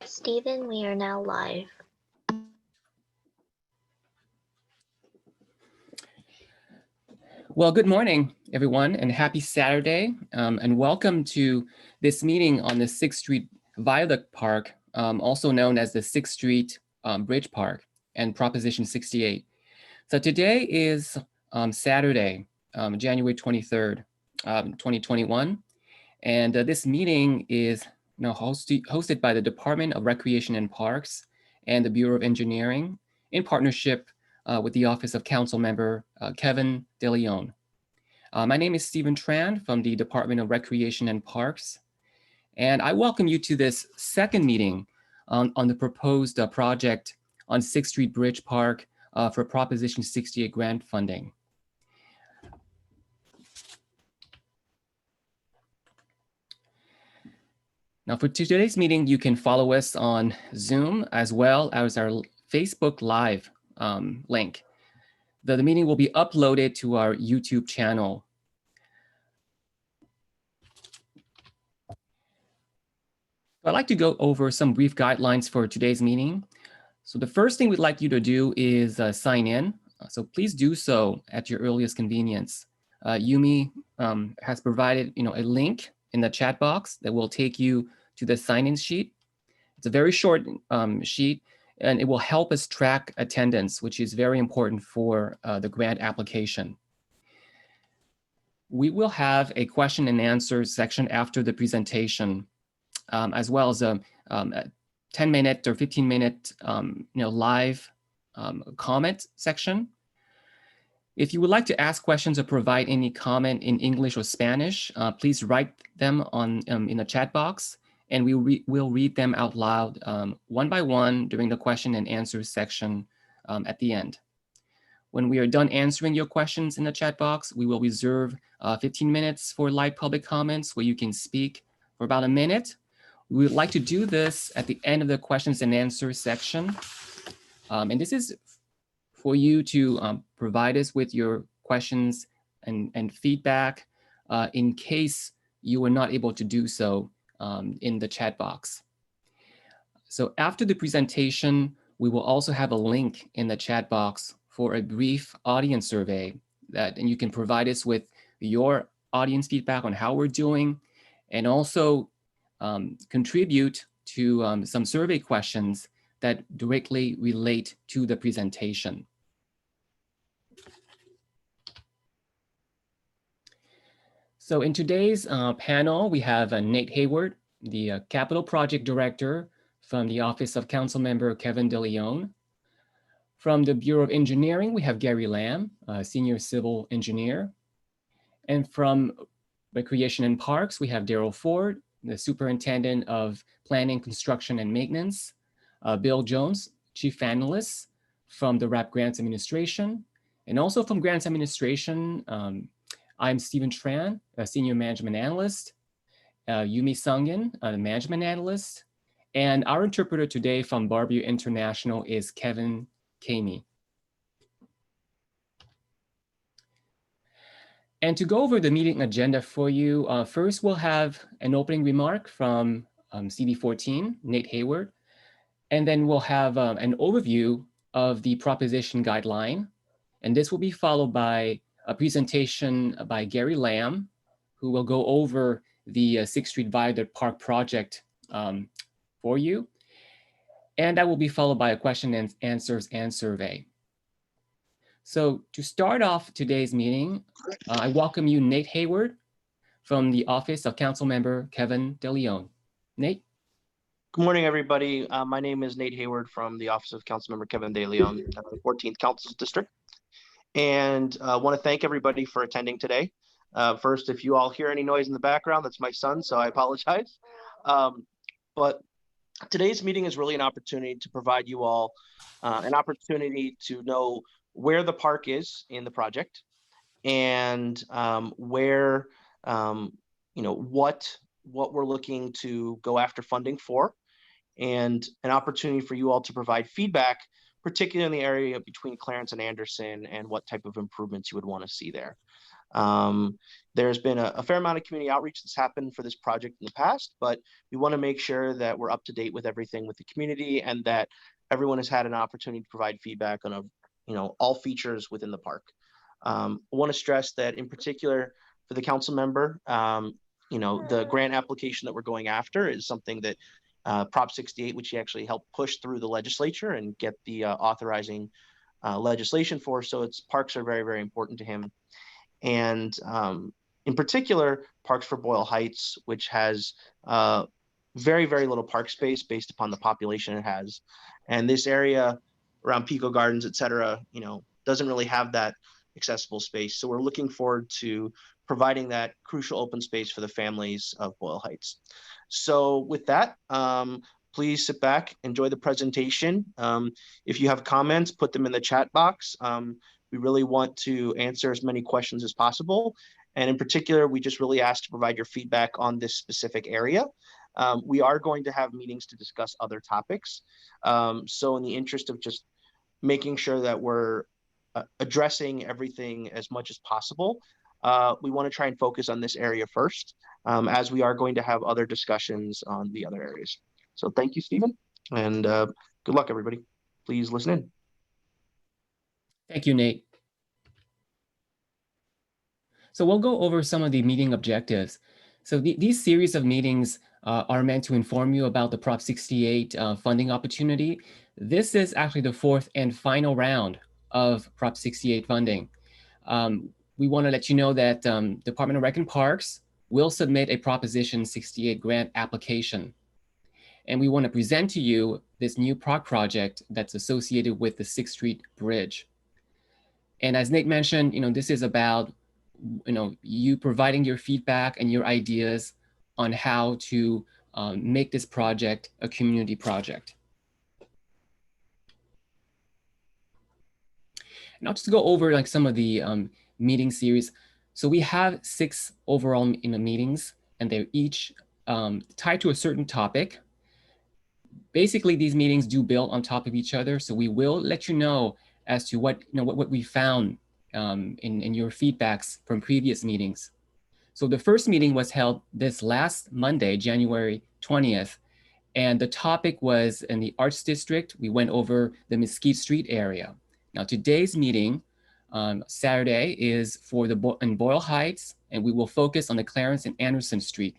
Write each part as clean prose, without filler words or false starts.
Stephen, we are now live. Well, good morning, everyone, and happy Saturday, and welcome to this meeting on the 6th Street Viaduct Park, also known as the 6th Street Bridge Park, and Proposition 68. So today is Saturday, January 23rd, 2021, and this meeting is now hosted by the Department of Recreation and Parks and the Bureau of Engineering in partnership with the Office of Council Member Kevin DeLeon. My name is Stephen Tran from the Department of Recreation and Parks, and I welcome you to this second meeting on the proposed project on 6th Street Bridge Park for Proposition 68 grant funding. Now for today's meeting, you can follow us on Zoom as well as our Facebook Live link. The meeting will be uploaded to our YouTube channel. I'd like to go over some brief guidelines for today's meeting. So the first thing we'd like you to do is sign in. So please do so at your earliest convenience. Yumi has provided a link in the chat box that will take you to the sign-in sheet. It's a very short sheet, and it will help us track attendance, which is very important for the grant application. We will have a question and answer section after the presentation, as well as a 10-minute or 15-minute live comment section. If you would like to ask questions or provide any comment in English or Spanish, please write them in the chat box, and we'll read them out loud one by one during the question and answer section at the end. When we are done answering your questions in the chat box, we will reserve 15 minutes for live public comments where you can speak for about a minute. We would like to do this at the end of the questions and answers section. And this is for you to provide us with your questions and feedback in case you were not able to do so in the chat box. So after the presentation, we will also have a link in the chat box for a brief audience survey and you can provide us with your audience feedback on how we're doing, and also contribute to some survey questions that directly relate to the presentation. So in today's panel, we have Nate Hayward, the Capital Project Director from the Office of Councilmember Kevin DeLeon. From the Bureau of Engineering, we have Gary Lamb, Senior Civil Engineer. And from Recreation and Parks, we have Daryl Ford, the Superintendent of Planning, Construction, and Maintenance. Bill Jones, Chief Analyst from the RAP Grants Administration. And also from Grants Administration, I'm Stephen Tran, a Senior Management Analyst. Yumi Sungin, a Management Analyst. And our interpreter today from Barbier International is Kevin Kamey. And to go over the meeting agenda for you, first we'll have an opening remark from CD14, Nate Hayward, and then we'll have an overview of the proposition guideline. And this will be followed by a presentation by Gary Lamb, who will go over the 6th Street Viaduct Park project for you. And that will be followed by a question and answers and survey. So to start off today's meeting, I welcome you, Nate Hayward, from the Office of Councilmember Kevin DeLeon. Nate? Good morning, everybody. My name is Nate Hayward from the Office of Councilmember Kevin DeLeon, the 14th Council District. And I want to thank everybody for attending today. First, if you all hear any noise in the background, that's my son, so I apologize. But today's meeting is really an opportunity to provide you all an opportunity to know where the park is in the project and where, what we're looking to go after funding for, and an opportunity for you all to provide feedback, particularly in the area between Clarence and Anderson, and what type of improvements you would want to see there. There's been a fair amount of community outreach that's happened for this project in the past, but we want to make sure that we're up to date with everything with the community and that everyone has had an opportunity to provide feedback on all features within the park. I want to stress that in particular for the council member, the grant application that we're going after is something that Prop 68, which he actually helped push through the legislature and get the authorizing legislation for. So parks are very, very important to him. And in particular, Parks for Boyle Heights, which has very, very little park space based upon the population it has. And this area around Pico Gardens, et cetera, doesn't really have that accessible space. So we're looking forward to providing that crucial open space for the families of Boyle Heights. So with that, please sit back, enjoy the presentation. If you have comments, put them in the chat box. We really want to answer as many questions as possible. And in particular, we just really ask to provide your feedback on this specific area. We are going to have meetings to discuss other topics. So in the interest of just making sure that we're addressing everything as much as possible, we want to try and focus on this area first, as we are going to have other discussions on the other areas. So thank you, Stephen, and good luck, everybody. Please listen in. Thank you, Nate. So we'll go over some of the meeting objectives. So these series of meetings are meant to inform you about the Prop 68 funding opportunity. This is actually the fourth and final round of Prop 68 funding. We want to let you know that Department of Rec and Parks will submit a Proposition 68 grant application. And we want to present to you this new PARC project that's associated with the 6th Street Bridge. And as Nate mentioned, this is about you providing your feedback and your ideas on how to make this project a community project. And I'll just go over some of the meeting series. So we have 6 overall meetings, and they're each tied to a certain topic. Basically, these meetings do build on top of each other. So we will let you know as to what we found in your feedbacks from previous meetings. So the first meeting was held this last Monday, January 20th, and the topic was in the Arts District. We went over the Mesquite Street area. Now today's meeting, Saturday, is for in Boyle Heights, and we will focus on the Clarence and Anderson Street.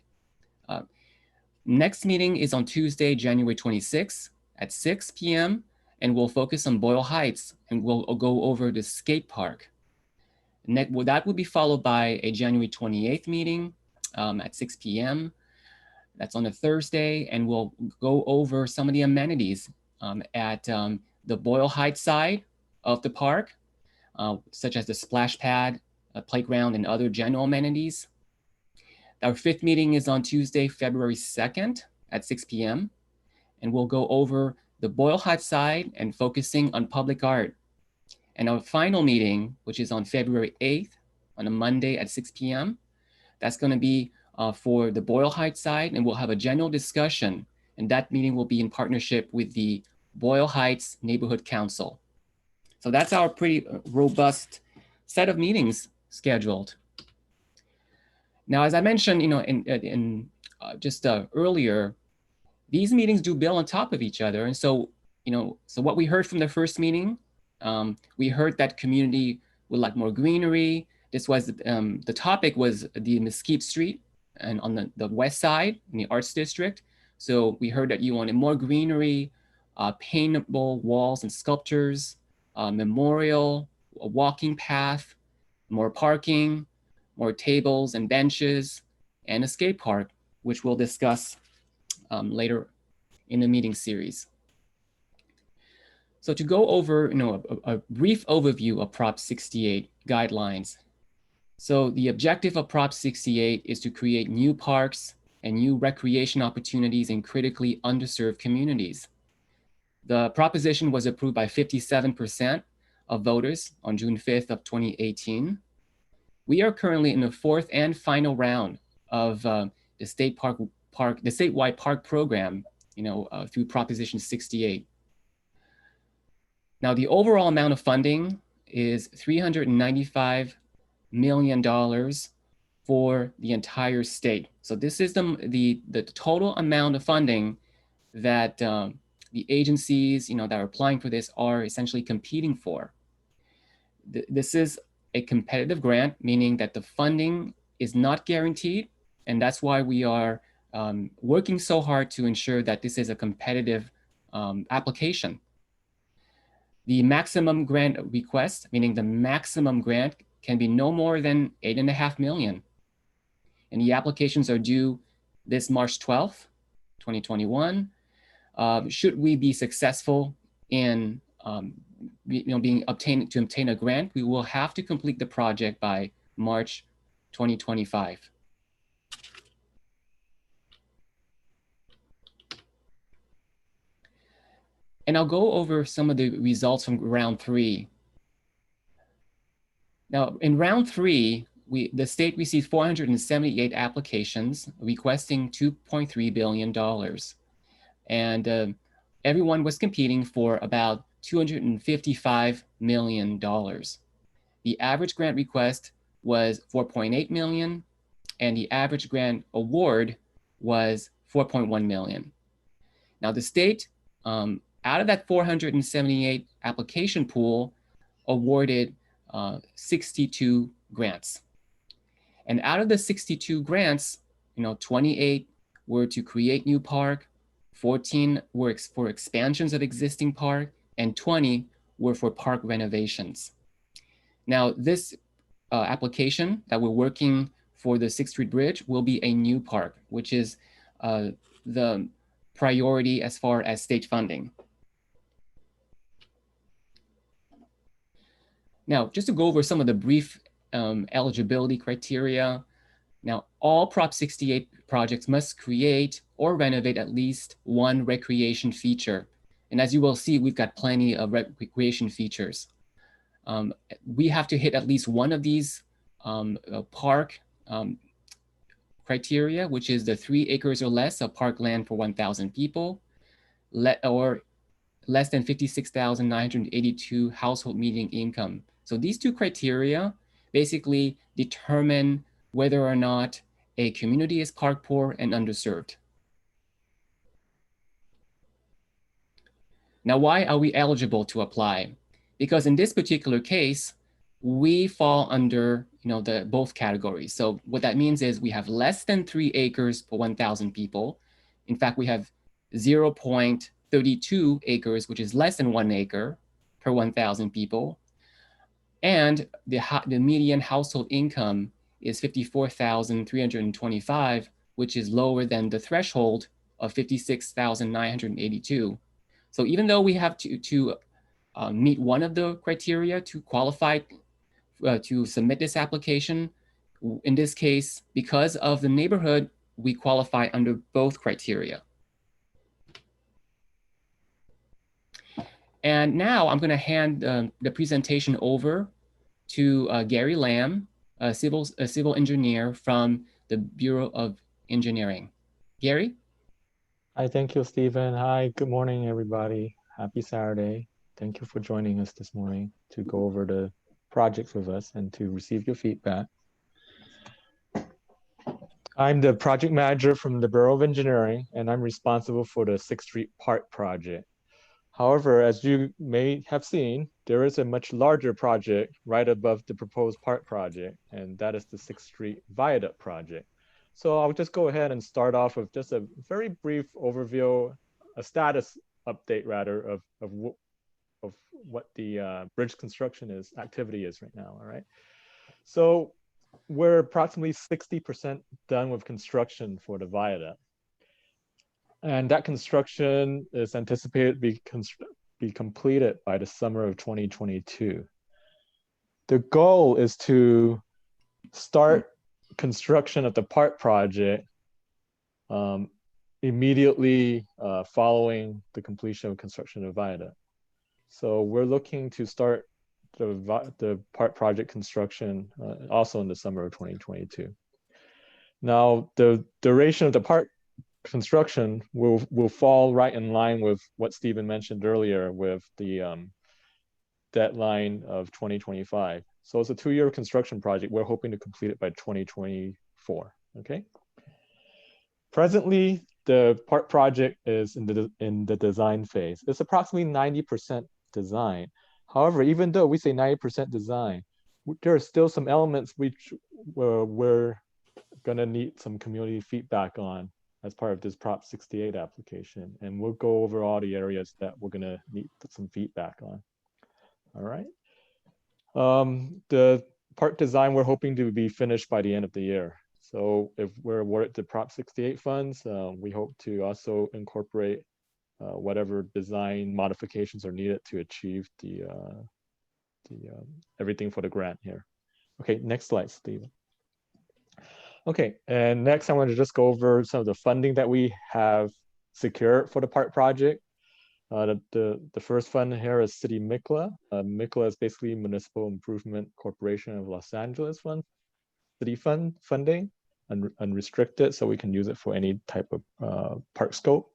Next meeting is on Tuesday, January 26th at 6 p.m. and we'll focus on Boyle Heights, and we'll go over the skate park. That will be followed by a January 28th meeting at 6 p.m. That's on a Thursday, and we'll go over some of the amenities at the Boyle Heights side of the park, such as the splash pad, a playground, and other general amenities. Our 5th meeting is on Tuesday, February 2nd at 6 p.m. And we'll go over the Boyle Heights side and focusing on public art. And our final meeting, which is on February 8th on a Monday at 6 p.m., that's going to be for the Boyle Heights side, and we'll have a general discussion. And that meeting will be in partnership with the Boyle Heights Neighborhood Council. So that's our pretty robust set of meetings scheduled. Now, as I mentioned, earlier, these meetings do build on top of each other. And so, so what we heard from the first meeting, we heard that community would like more greenery. This was, the topic was the Mesquite Street and on the west side in the Arts District. So we heard that you wanted more greenery, paintable walls and sculptures, memorial, a walking path, more parking, more tables and benches, and a skate park, which we'll discuss later in the meeting series. So to go over a brief overview of Prop 68 guidelines. So the objective of Prop 68 is to create new parks and new recreation opportunities in critically underserved communities. The proposition was approved by 57% of voters on June 5th of 2018. We are currently in the 4th and final round of the statewide park program, through Proposition 68. Now, the overall amount of funding is $395 million for the entire state. So this is the total amount of funding that the agencies, that are applying for this are essentially competing for. This is a competitive grant, meaning that the funding is not guaranteed, and that's why we are working so hard to ensure that this is a competitive application. The maximum grant request, meaning the maximum grant, can be no more than $8.5 million. And the applications are due this March 12th, 2021. Should we be successful in obtain a grant, we will have to complete the project by March 2025. And I'll go over some of the results from round 3. Now, in round 3, the state received 478 applications requesting $2.3 billion. And everyone was competing for about $255 million. The average grant request was $4.8 million, and the average grant award was $4.1 million. Now, the state, out of that 478 application pool, awarded 62 grants. And out of the 62 grants, 28 were to create new park, 14 were for expansions of existing park, and 20 were for park renovations. Now, this application that we're working for the 6th Street Bridge will be a new park, which is the priority as far as state funding. Now, just to go over some of the brief eligibility criteria. Now, all Prop 68 projects must create or renovate at least one recreation feature. And as you will see, we've got plenty of recreation features. We have to hit at least one of these park criteria, which is the 3 acres or less of park land for 1,000 people, or less than 56,982 household median income. So these 2 criteria basically determine whether or not a community is park poor and underserved. Now, why are we eligible to apply? Because in this particular case, we fall under both categories. So what that means is we have less than 3 acres per 1,000 people. In fact, we have 0.32 acres, which is less than 1 acre per 1,000 people. And the median household income is 54,325, which is lower than the threshold of 56,982. So even though we have to meet one of the criteria to qualify to submit this application, in this case, because of the neighborhood, we qualify under both criteria. And now I'm going to hand the presentation over to Gary Lamb, a civil engineer from the Bureau of Engineering. Gary? Hi, thank you, Stephen. Hi, good morning, everybody. Happy Saturday. Thank you for joining us this morning to go over the projects with us and to receive your feedback. I'm the project manager from the Bureau of Engineering, and I'm responsible for the 6th Street Park project. However, as you may have seen, there is a much larger project right above the proposed park project, and that is the 6th Street Viaduct project. So I'll just go ahead and start off with just a very brief overview, a status update rather, of what the bridge construction activity is right now, all right? So we're approximately 60% done with construction for the viaduct. And that construction is anticipated to be completed by the summer of 2022. The goal is to start construction of the park project immediately following the completion of construction of viaduct. So we're looking to start the park project construction also in the summer of 2022. Now, the duration of the park construction will fall right in line with what Stephen mentioned earlier with the deadline of 2025. So it's a 2-year construction project. We're hoping to complete it by 2024, okay? Presently, the PARC project is in the design phase. It's approximately 90% design. However, even though we say 90% design, there are still some elements which we're gonna need some community feedback on as part of this Prop 68 application. And we'll go over all the areas that we're gonna need some feedback on. All right. The PARC design, we're hoping to be finished by the end of the year. So if we're awarded the Prop 68 funds, we hope to also incorporate whatever design modifications are needed to achieve the everything for the grant here. Okay, next slide, Stephen. Okay, and next I want to just go over some of the funding that we have secured for the PARC project. The first fund here is City MICLA. MICLA is basically Municipal Improvement Corporation of Los Angeles fund. City funding, unrestricted, so we can use it for any type of park scope.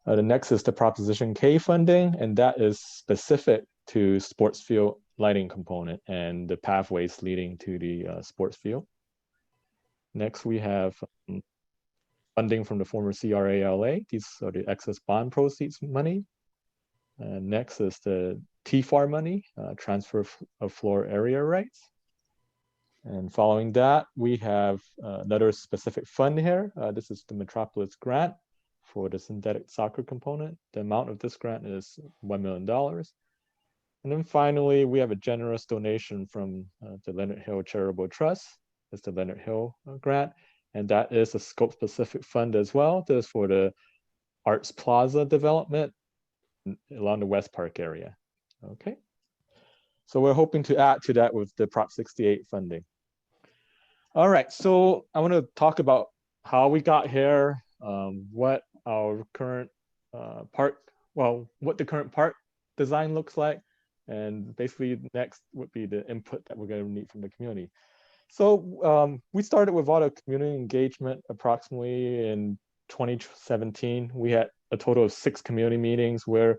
The next is the Proposition K funding, and that is specific to sports field lighting component and the pathways leading to the sports field. Next, we have funding from the former CRALA. These are the excess bond proceeds money. Next is the TFAR money, transfer of floor area rights. And following that, we have another specific fund here. This is the Metropolis grant for the synthetic soccer component. The amount of this grant is $1 million. And then finally, we have a generous donation from the Leonard Hill Charitable Trust. It's the Leonard Hill grant. And that is a scope-specific fund as well. This is for the Arts Plaza development along the West Park area. Okay. So we're hoping to add to that with the Prop 68 funding. All right, so I want to talk about how we got here, what our current what the current park design looks like, and basically next would be the input that we're going to need from the community. So we started with a lot of community engagement approximately in 2017. We had a total of 6 community meetings where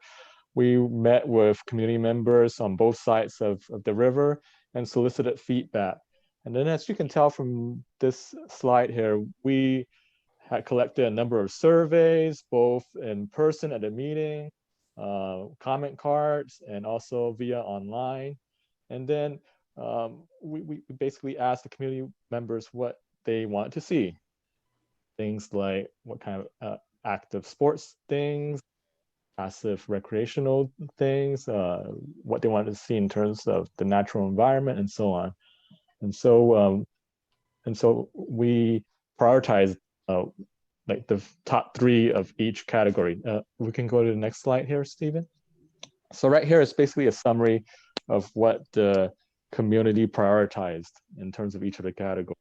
we met with community members on both sides of the river and solicited feedback. And then as you can tell from this slide here, we had collected a number of surveys, both in person at a meeting, comment cards, and also via online. And then we basically asked the community members what they want to see. Things like what kind of active sports things, passive recreational things, what they wanted to see in terms of the natural environment, and so on. And so we prioritize like the top 3 of each category. We can go to the next slide here, Stephen. So right here is basically a summary of what the community prioritized in terms of each of the categories.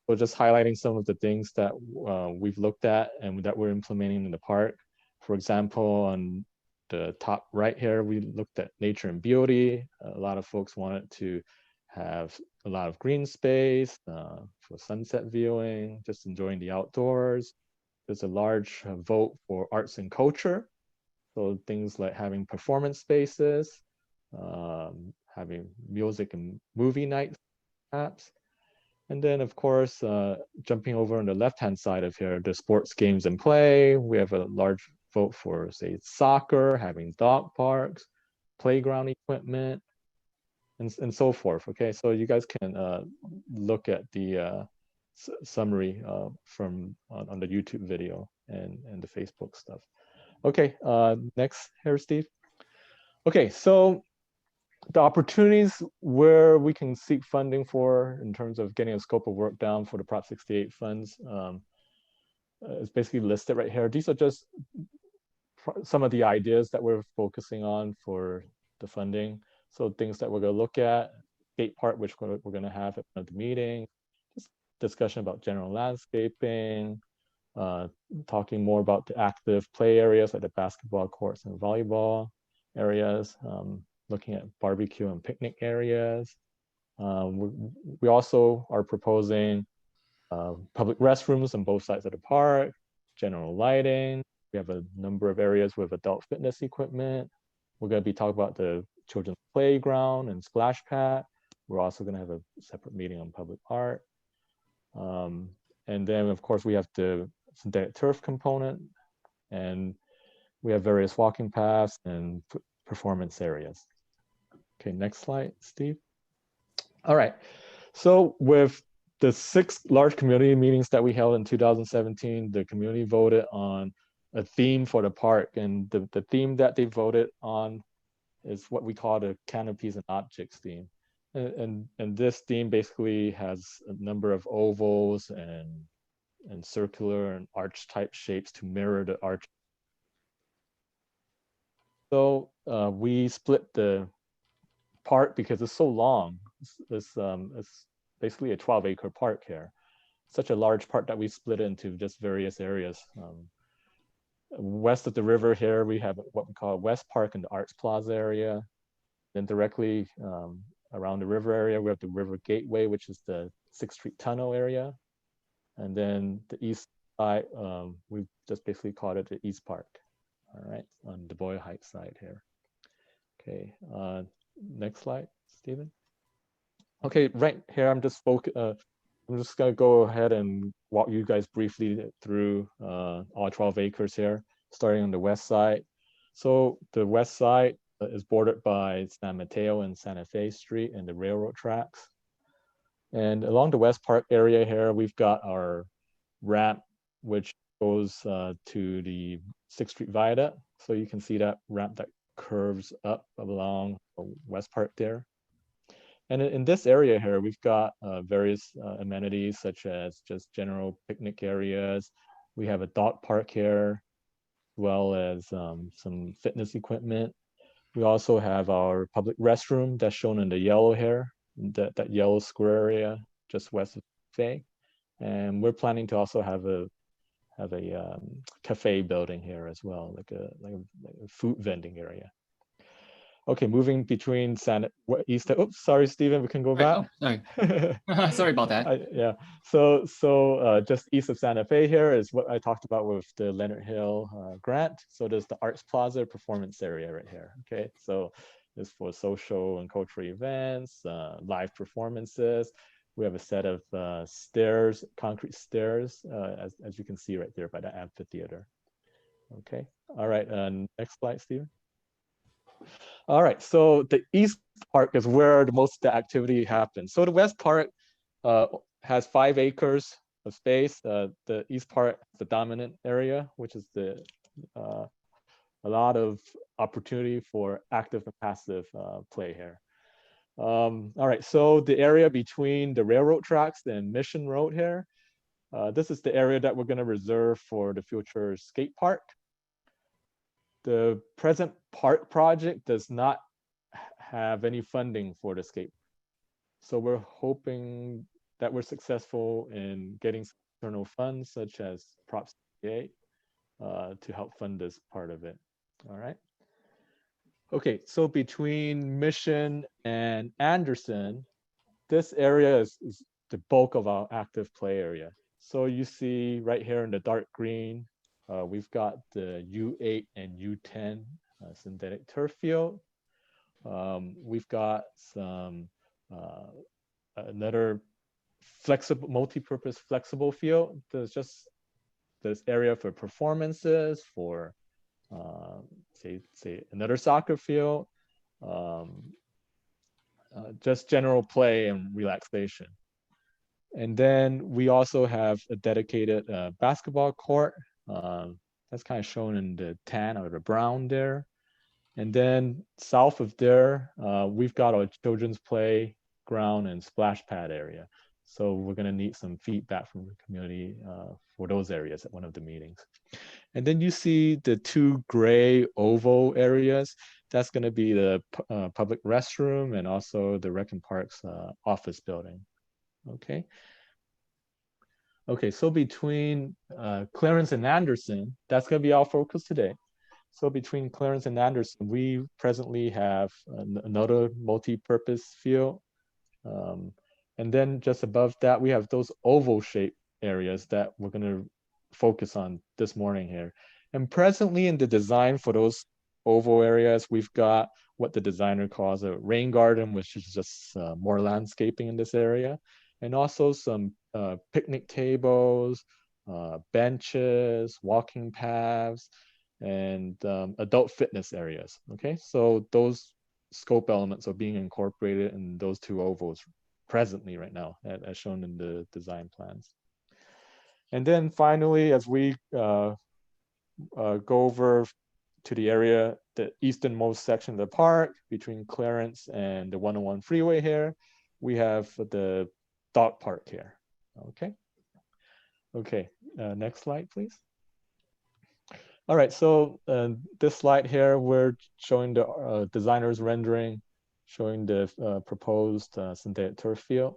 So just highlighting some of the things that we've looked at and that we're implementing in the park. For example, on the top right here, we looked at nature and beauty. A lot of folks wanted to have a lot of green space for sunset viewing, just enjoying the outdoors. There's a large vote for arts and culture. So things like having performance spaces, having music and movie nights, perhaps. And then, of course, jumping over on the left-hand side of here, the sports games and play. We have a large vote for, say, soccer, having dog parks, playground equipment, and so forth. Okay, so you guys can look at the summary from on the YouTube video and the Facebook stuff. Okay, next here, Steve. Okay, so the opportunities where we can seek funding for in terms of getting a scope of work down for the Prop 68 funds is basically listed right here. These are just some of the ideas that we're focusing on for the funding. So things that we're going to look at, skate park, which we're going to have at the meeting, just discussion about general landscaping, talking more about the active play areas like the basketball courts and volleyball areas, looking at barbecue and picnic areas. We also are proposing public restrooms on both sides of the park, general lighting. We have a number of areas with adult fitness equipment. We're going to be talking about the children's playground and splash pad. We're also going to have a separate meeting on public art. And then, of course, we have the synthetic turf component, and we have various walking paths and performance areas. Okay, next slide, Steve. All right, so with the 6 large community meetings that we held in 2017, the community voted on a theme for the park, and the theme that they voted on is what we call the canopies and objects theme. And this theme basically has a number of ovals and circular and arch type shapes to mirror the arch. So we split the park because it's so long. It's basically a 12-acre park here. Such a large park that we split into just various areas. West of the river here, we have what we call West Park and the Arts Plaza area. Then directly around the river area, we have the River Gateway, which is the 6th Street Tunnel area. And then the east side, we just basically called it the East Park. All right, on the Boyle Heights side here. Okay, next slide, Stephen. Okay, right here, I'm just gonna go ahead and walk you guys briefly through all 12 acres here, starting on the west side. So the west side is bordered by San Mateo and Santa Fe Street and the railroad tracks. And along the West Park area here, we've got our ramp, which goes to the 6th Street Viaduct. So you can see that ramp that curves up along West Park there. And in this area here, we've got various amenities such as just general picnic areas. We have a dog park here, as well as some fitness equipment. We also have our public restroom that's shown in the yellow here, that yellow square area just west of Cafe. And we're planning to also have a cafe building here as well, like a food vending area. Okay, moving between east. Oops, sorry, Stephen, we can go back. Oh, sorry. Sorry about that. Yeah. So just east of Santa Fe here is what I talked about with the Leonard Hill grant. So there's the Arts Plaza performance area right here. Okay, so this for social and cultural events, live performances. We have a set of stairs, concrete stairs, as you can see right there by the amphitheater. Okay. All right. Next slide, Stephen. All right, so the East Park is where the most of the activity happens. So the West Park has 5 acres of space. The East Park is the dominant area, which is a lot of opportunity for active and passive play here. All right, so the area between the railroad tracks and Mission Road here, this is the area that we're going to reserve for the future skate park. The present park project does not have any funding for the skate. So we're hoping that we're successful in getting some external funds such as Prop 68 to help fund this part of it. All right. Okay, so between Mission and Anderson, this area is the bulk of our active play area. So you see right here in the dark green, we've got the U8 and U10 synthetic turf field. We've got some another flexible, multi-purpose flexible field. There's just this area for performances, for say another soccer field, just general play and relaxation. And then we also have a dedicated basketball court. That's kind of shown in the tan or the brown there. And then south of there, we've got our children's playground and splash pad area. So we're going to need some feedback from the community for those areas at one of the meetings. And then you see the 2 gray oval areas. That's going to be the public restroom and also the Rec and Parks office building. Okay. Okay, so between Clarence and Anderson, that's going to be our focus today. So between Clarence and Anderson, we presently have another multi-purpose field. And then just above that, we have those oval shaped areas that we're going to focus on this morning here. And presently in the design for those oval areas, we've got what the designer calls a rain garden, which is just more landscaping in this area, and also some picnic tables, benches, walking paths, and adult fitness areas. Okay, so those scope elements are being incorporated in those two ovals presently right now, as shown in the design plans. And then finally, as we go over to the area, the easternmost section of the park between Clarence and the 101 freeway here, we have the dog park here. Okay. Okay, next slide, please. All right, so this slide here, we're showing the designer's rendering, showing the proposed synthetic turf field.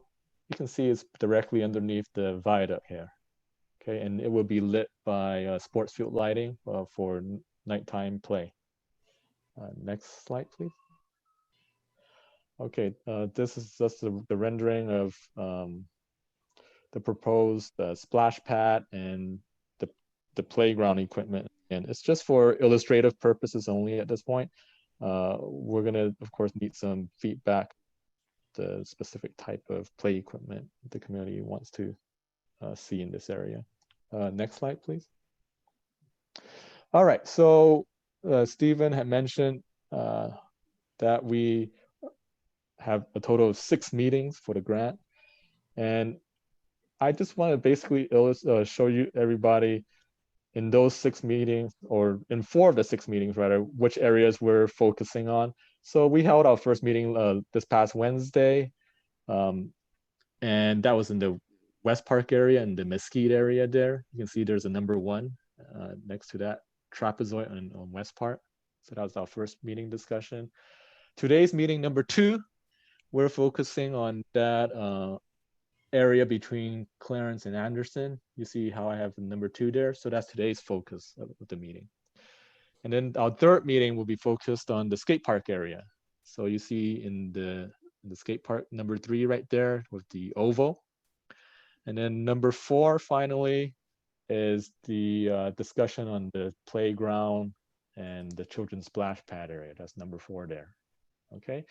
You can see it's directly underneath the viaduct here. Okay, and it will be lit by sports field lighting for nighttime play. Next slide, please. Okay, this is just the rendering of the proposed splash pad and the playground equipment. And it's just for illustrative purposes only at this point. We're gonna, of course, need some feedback, the specific type of play equipment the community wants to see in this area. Next slide, please. All right, so Stephen had mentioned that we have a total of 6 meetings for the grant. And I just want to basically show you everybody in those 6 meetings, or in 4 of the 6 meetings rather, which areas we're focusing on. So we held our first meeting this past Wednesday, and that was in the West Park area and the Mesquite area there. You can see there's a number 1 next to that trapezoid on West Park. So that was our first meeting discussion. Today's meeting number 2, we're focusing on that area between Clarence and Anderson. You see how I have the number 2 there? So that's today's focus of the meeting. And then our third meeting will be focused on the skate park area. So you see in the skate park number 3 right there with the oval. And then number 4 finally is the discussion on the playground and the children's splash pad area. That's number 4 there. Okay.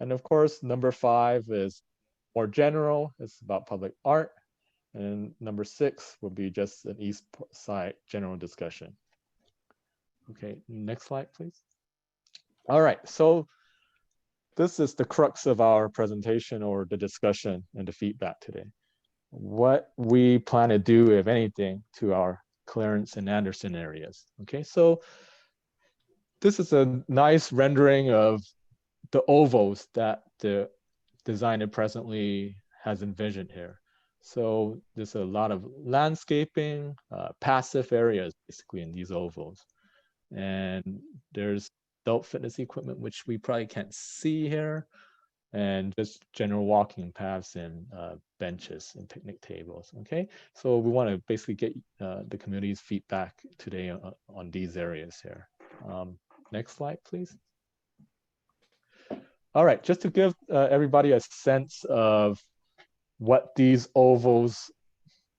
And of course, number 5 is more general. It's about public art. And number 6 will be just an east side general discussion. Okay, next slide, please. All right, so this is the crux of our presentation, or the discussion and the feedback today. What we plan to do, if anything, to our Clarence and Anderson areas. Okay, so this is a nice rendering of the ovals that the designer presently has envisioned here. So there's a lot of landscaping, passive areas basically in these ovals. And there's adult fitness equipment, which we probably can't see here, and just general walking paths and benches and picnic tables. Okay, so we want to basically get the community's feedback today on these areas here. Next slide, please. All right, just to give everybody a sense of what these ovals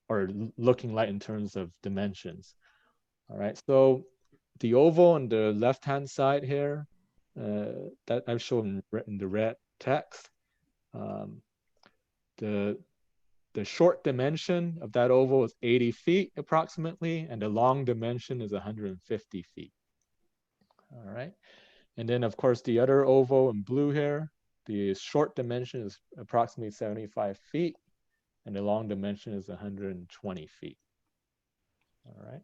are looking like in terms of dimensions. All right, so the oval on the left-hand side here, that I've shown in the red text, the short dimension of that oval is 80 feet approximately, and the long dimension is 150 feet. All right. And then, of course, the other oval in blue here, the short dimension is approximately 75 feet, and the long dimension is 120 feet. All right.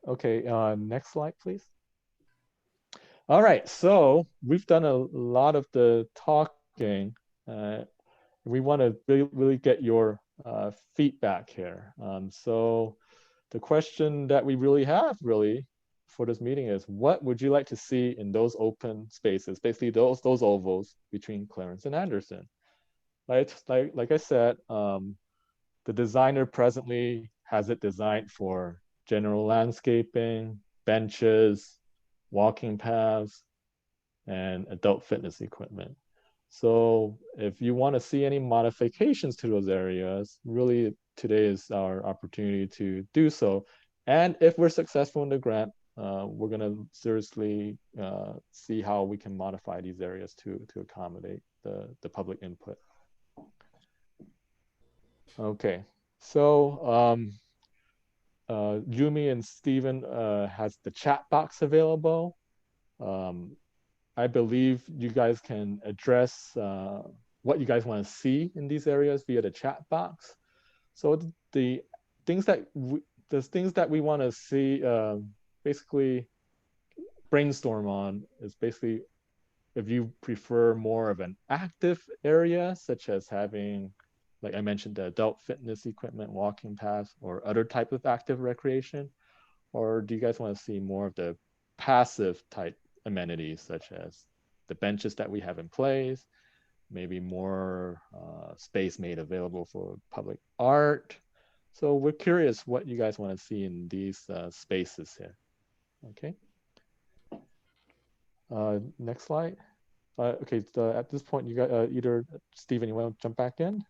Okay, next slide, please. All right, so we've done a lot of the talking. We want to really get your feedback here. So the question that we really have for this meeting is, what would you like to see in those open spaces, basically those ovals between Clarence and Anderson? Right, like I said, the designer presently has it designed for general landscaping, benches, walking paths, and adult fitness equipment. So if you want to see any modifications to those areas, really today is our opportunity to do so. And if we're successful in the grant, we're going to seriously see how we can modify these areas to accommodate the public input. Okay, so Yumi and Stephen has the chat box available. I believe you guys can address what you guys want to see in these areas via the chat box. So the things that we want to see, basically brainstorm on, is basically if you prefer more of an active area, such as having, like I mentioned, the adult fitness equipment, walking paths, or other type of active recreation, or do you guys want to see more of the passive type amenities, such as the benches that we have in place, maybe more space made available for public art? So we're curious what you guys want to see in these spaces here. Okay. Next slide. Okay, so at this point, you got either Stephen, you want to jump back in?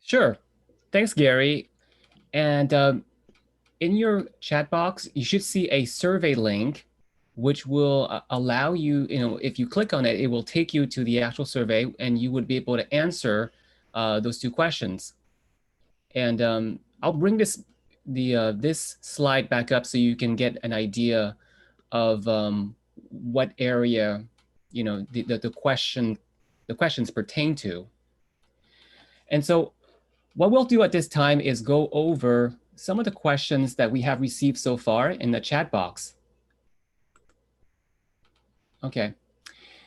Sure. Thanks, Gary. And in your chat box, you should see a survey link, which will allow you, if you click on it, it will take you to the actual survey, and you would be able to answer those two questions. And I'll bring this slide back up so you can get an idea of what area, the questions pertain to. And so what we'll do at this time is go over some of the questions that we have received so far in the chat box. Okay,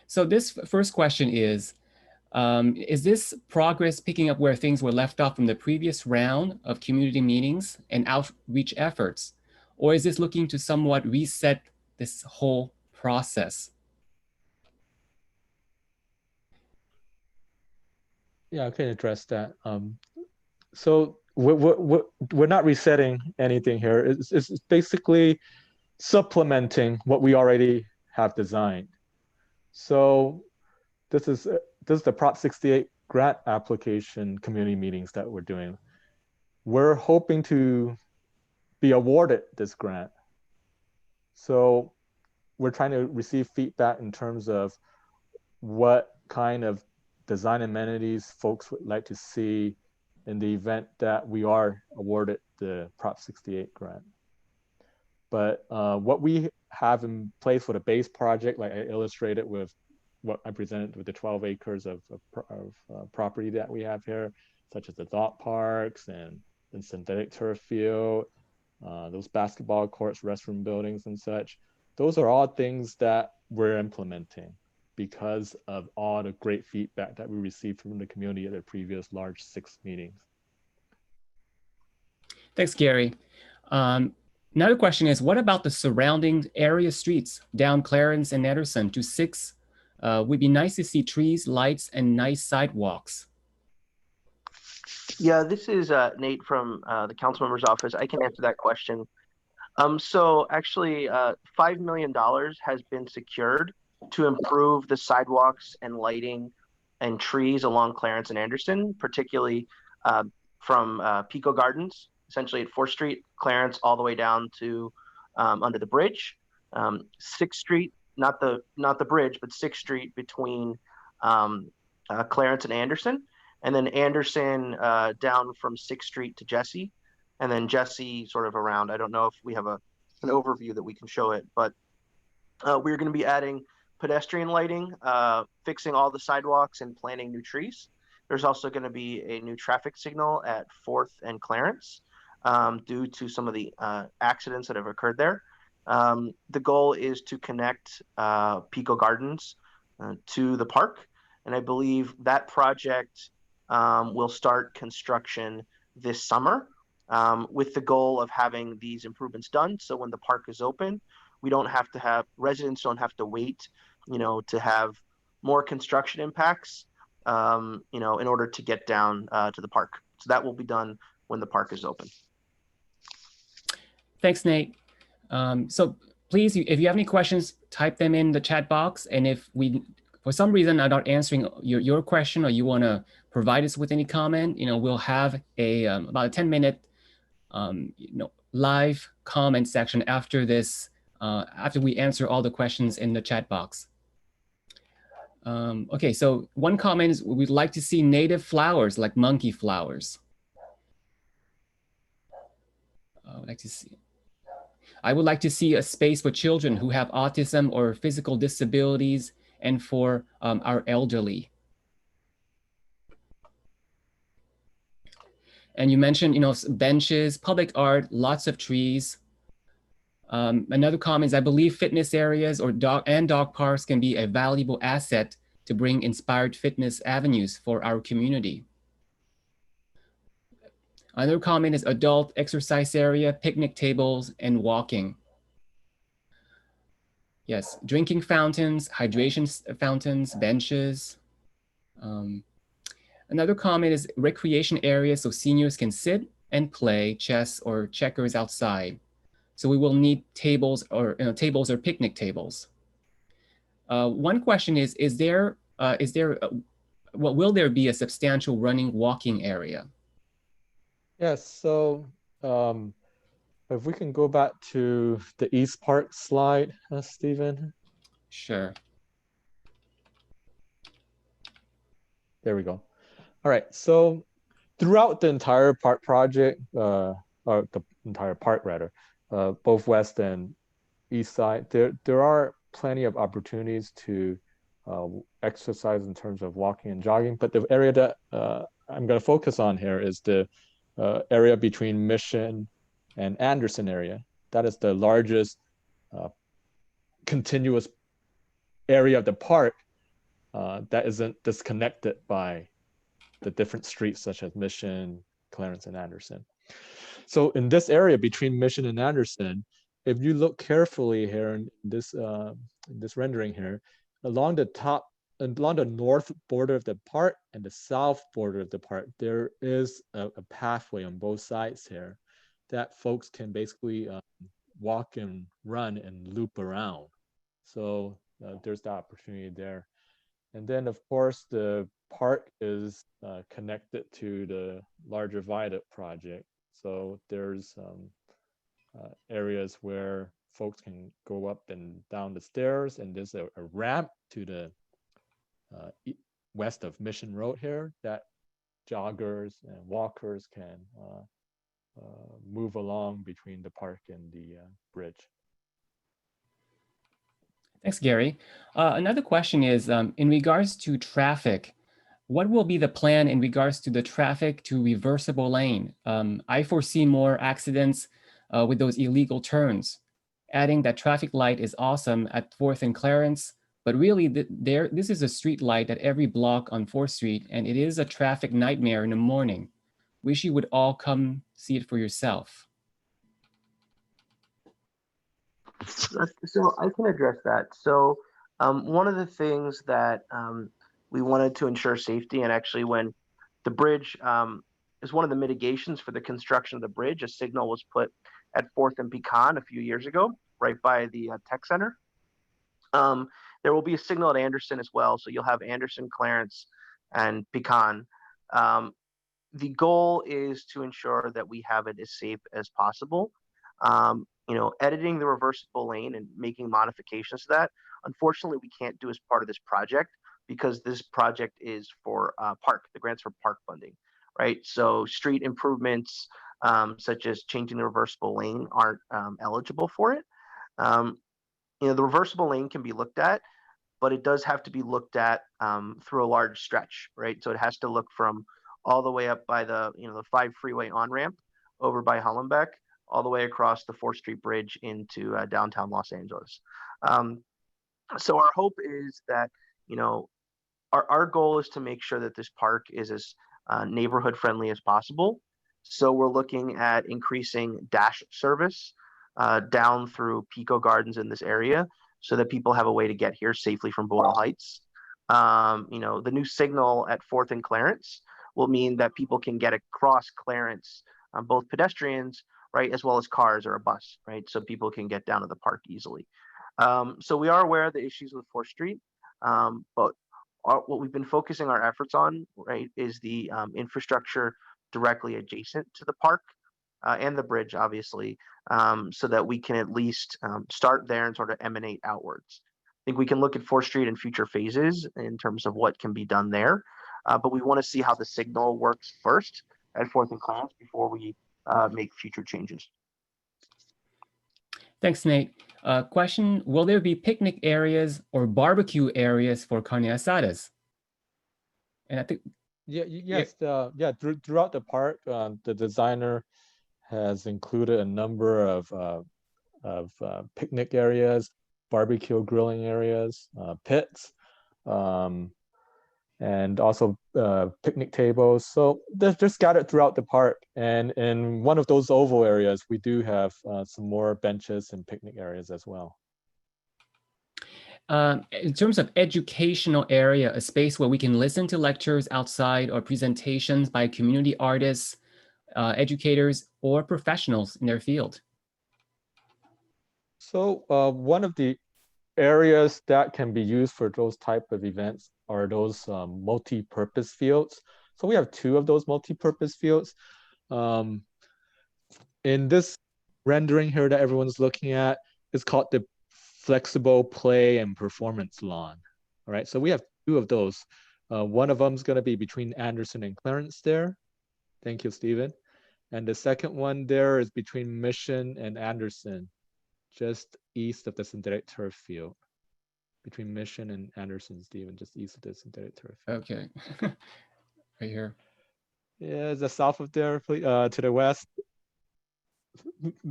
so this first question is this progress picking up where things were left off from the previous round of community meetings and outreach efforts? Or is this looking to somewhat reset this whole process? Yeah, I can address that. So we're not resetting anything here. It's basically supplementing what we already have designed. So this is the Prop 68 grant application community meetings that we're doing. We're hoping to be awarded this grant. So we're trying to receive feedback in terms of what kind of design amenities folks would like to see in the event that we are awarded the Prop 68 grant. But what we have in place for the base project, like I illustrated with what I presented with the 12 acres of property that we have here, such as the dog parks and synthetic turf field, those basketball courts, restroom buildings and such, those are all things that we're implementing because of all the great feedback that we received from the community at the previous large 6 meetings. Thanks, Gary. Another question is, what about the surrounding area streets down Clarence and Anderson to 6? Would be nice to see trees, lights, and nice sidewalks. Yeah, this is Nate from the council member's office. I can answer that question. So actually, $5 million has been secured to improve the sidewalks and lighting and trees along Clarence and Anderson, particularly from Pico Gardens, essentially at 4th Street, Clarence, all the way down to under the bridge. 6th Street, not the bridge, but 6th Street between Clarence and Anderson, and then Anderson down from 6th Street to Jesse, and then Jesse sort of around. I don't know if we have an overview that we can show it, but we're going to be adding pedestrian lighting, fixing all the sidewalks, and planting new trees. There's also going to be a new traffic signal at 4th and Clarence due to some of the accidents that have occurred there. The goal is to connect Pico Gardens to the park, and I believe that project will start construction this summer with the goal of having these improvements done. So when the park is open, residents don't have to wait, to have more construction impacts, in order to get down to the park. So that will be done when the park is open. Thanks, Nate. So please, if you have any questions, type them in the chat box. And if we, for some reason, are not answering your question, or you want to provide us with any comment, we'll have about a 10-minute, live comment section after this after we answer all the questions in the chat box. Okay, so one comment is we'd like to see native flowers like monkey flowers. I would like to see a space for children who have autism or physical disabilities and for our elderly. And you mentioned, benches, public art, lots of trees. Another comment is I believe fitness areas or dog parks can be a valuable asset to bring inspired fitness avenues for our community. Another comment is adult exercise area, picnic tables, and walking. Yes, drinking fountains, hydration fountains, benches. Another comment is recreation areas so seniors can sit and play chess or checkers outside. So we will need tables or picnic tables. One question is will there be a substantial running walking area? Yes, so if we can go back to the East Park slide, Stephen. Sure. There we go. All right, so throughout the entire park project, or the entire park rather, both west and east side, there are plenty of opportunities to exercise in terms of walking and jogging. But the area that I'm going to focus on here is the area between Mission and Anderson area. That is the largest continuous area of the park that isn't disconnected by the different streets such as Mission, Clarence, and Anderson. So in this area between Mission and Anderson, if you look carefully here in this rendering here, along the north border of the park and the south border of the park, there is a pathway on both sides here that folks can basically walk and run and loop around. So there's the opportunity there. And then of course the park is connected to the larger Viaduct project. So there's areas where folks can go up and down the stairs, and there's a ramp to the west of Mission Road here that joggers and walkers can move along between the park and the bridge. Thanks, Gary. Another question is, in regards to traffic, what will be the plan in regards to the traffic to reversible lane? I foresee more accidents with those illegal turns. Adding that traffic light is awesome at 4th and Clarence, but really this is a street light at every block on 4th Street, and it is a traffic nightmare in the morning. Wish you would all come see it for yourself. So I can address that. So one of the things that we wanted to ensure safety, and actually when the bridge is one of the mitigations for the construction of the bridge, a signal was put at 4th and Pecan a few years ago, right by the tech center. There will be a signal at Anderson as well. So you'll have Anderson, Clarence, and Pecan. The goal is to ensure that we have it as safe as possible. Editing the reversible lane and making modifications to that, unfortunately, we can't do as part of this project because this project is for PARC, the grants for PARC funding, right? So street improvements, such as changing the reversible lane, aren't eligible for it. The reversible lane can be looked at, but it does have to be looked at through a large stretch, right? So it has to look from all the way up by the 5 freeway on-ramp over by Hollenbeck, all the way across the 4th Street Bridge into downtown Los Angeles. So our hope is that, our goal is to make sure that this park is as neighborhood friendly as possible. So we're looking at increasing dash service down through Pico Gardens in this area so that people have a way to get here safely from Boyle Heights. The new signal at 4th and Clarence will mean that people can get across Clarence, both pedestrians, right, as well as cars or a bus, right? So people can get down to the park easily. So we are aware of the issues with 4th Street, but what we've been focusing our efforts on, right, is the infrastructure directly adjacent to the park. and the bridge, obviously, so that we can at least start there and sort of emanate outwards. I think we can look at 4th Street in future phases in terms of what can be done there, but we want to see how the signal works first at 4th and Clarence before we make future changes. Thanks, Nate. Question, will there be picnic areas or barbecue areas for carne asadas? And I think, Yes, throughout the park, the designer has included a number of picnic areas, barbecue grilling areas, pits, and also picnic tables. So they're scattered throughout the park. And in one of those oval areas, we do have some more benches and picnic areas as well. in terms of educational area, a space where we can listen to lectures outside or presentations by community artists, educators, or professionals in their field. So one of the areas that can be used for those type of events are those multi-purpose fields. So we have 2 of those multi-purpose fields. In this rendering here that everyone's looking at, it's called the flexible play and performance lawn. All right, so we have 2 of those. One of them is going to be between Anderson and Clarence there. Thank you, Stephen. And the second one there is between Mission and Anderson, just east of the synthetic turf field. Between Mission and Anderson, Stephen, just east of the synthetic turf field. Okay, right here. Yeah, the south of there, to the west,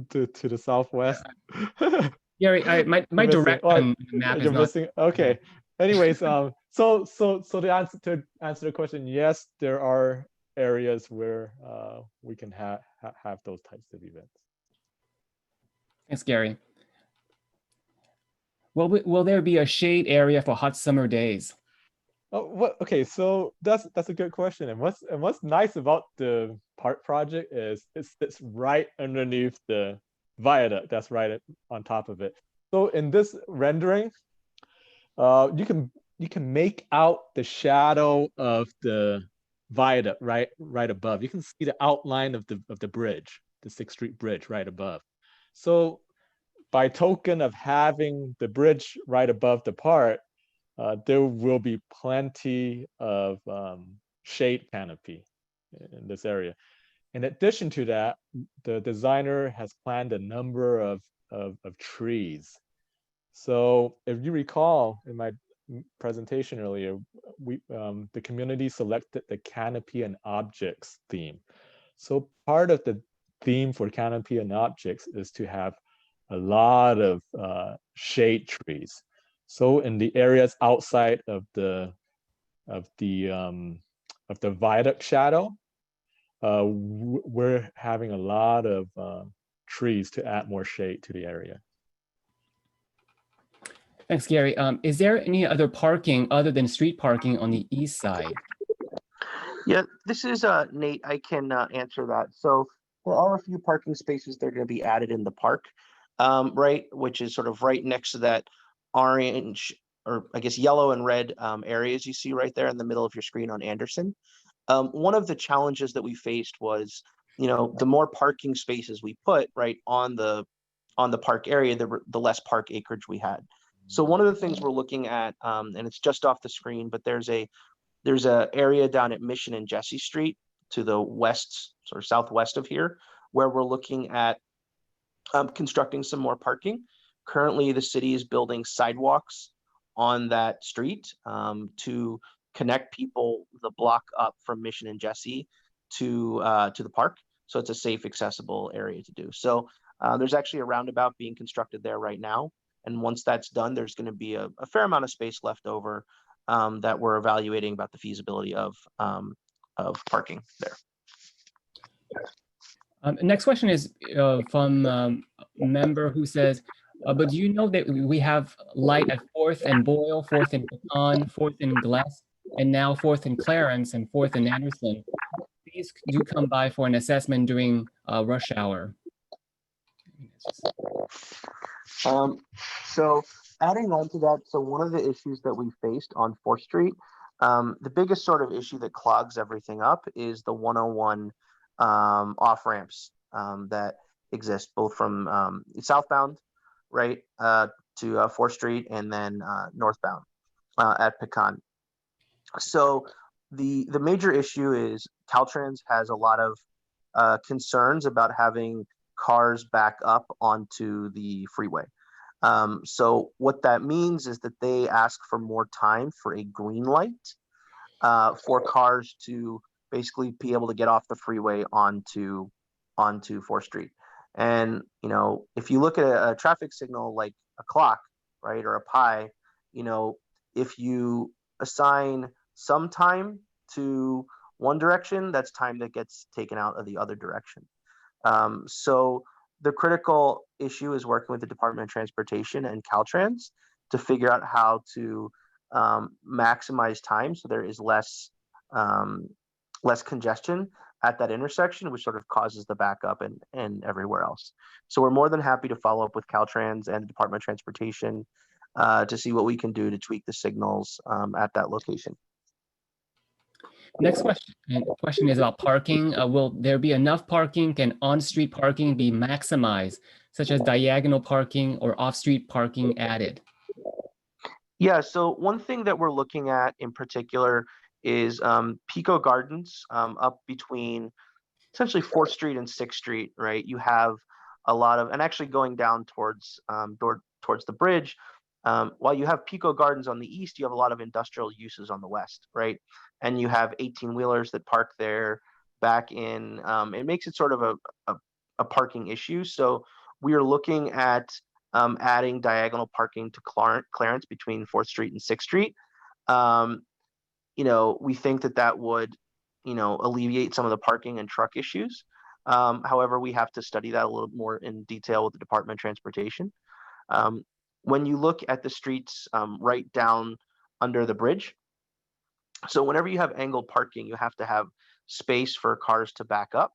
to the southwest. Gary, my direction map is you're not missing. Okay. Anyways, so to answer the question, yes, there are areas where we can have those types of events. Thanks, Gary. Will there be a shade area for hot summer days? Oh, okay, so that's a good question. And what's nice about the PARC project is it sits right underneath the viaduct that's right on top of it. So in this rendering, you can make out the shadow of the viaduct right above. You can see the outline of the bridge, the 6th Street Bridge right above. So by token of having the bridge right above the park, there will be plenty of shade canopy in this area. In addition to that, the designer has planned a number of trees. So if you recall in my presentation earlier, the community selected the canopy and objects theme. So part of the theme for canopy and objects is to have a lot of shade trees. So in the areas outside of the viaduct shadow, we're having a lot of trees to add more shade to the area. Thanks, Gary. Is there any other parking other than street parking on the east side? Yeah, this is Nate. I can answer that. So there are a few parking spaces that are going to be added in the park, right, which is sort of right next to that orange, or I guess yellow and red areas you see right there in the middle of your screen on Anderson. One of the challenges that we faced was, the more parking spaces we put right on the park area, the less park acreage we had. So one of the things we're looking at, and it's just off the screen, but there's a area down at Mission and Jesse Street to the west, sort of southwest of here, where we're looking at constructing some more parking. Currently, the city is building sidewalks on that street to connect people the block up from Mission and Jesse to the park. So it's a safe, accessible area to do. So there's actually a roundabout being constructed there right now. And once that's done, there's going to be a fair amount of space left over that we're evaluating about the feasibility of parking there. Next question is from a member who says, but do you know that we have light at 4th and Boyle, 4th and Pecan, 4th and Glass, and now 4th and Clarence and 4th and Anderson? Please do come by for an assessment during rush hour. So adding on to that, so one of the issues that we faced on 4th Street, the biggest sort of issue that clogs everything up is the 101 off ramps that exist both from southbound, right, to 4th Street, and then northbound at Pecan. So the major issue is Caltrans has a lot of concerns about having cars back up onto the freeway. So what that means is that they ask for more time for a green light for cars to basically be able to get off the freeway onto 4th Street. And if you look at a traffic signal like a clock, right, or a pie, if you assign some time to one direction, that's time that gets taken out of the other direction. So the critical issue is working with the Department of Transportation and Caltrans to figure out how to maximize time so there is less congestion at that intersection, which sort of causes the backup and everywhere else. So we're more than happy to follow up with Caltrans and the Department of Transportation to see what we can do to tweak the signals at that location. Next question is about parking. Will there be enough parking? Can on-street parking be maximized, such as diagonal parking or off-street parking added? Yeah, so one thing that we're looking at in particular is Pico Gardens up between essentially 4th Street and 6th Street, right? You have a lot of, and actually going down towards the bridge, while you have Pico Gardens on the east, you have a lot of industrial uses on the west, right? And you have 18-wheelers that park there back in. It makes it sort of a parking issue. So we are looking at adding diagonal parking to Clarence between 4th Street and 6th Street. We think that would, alleviate some of the parking and truck issues. However, we have to study that a little more in detail with the Department of Transportation. When you look at the streets right down under the bridge, so whenever you have angled parking, you have to have space for cars to back up.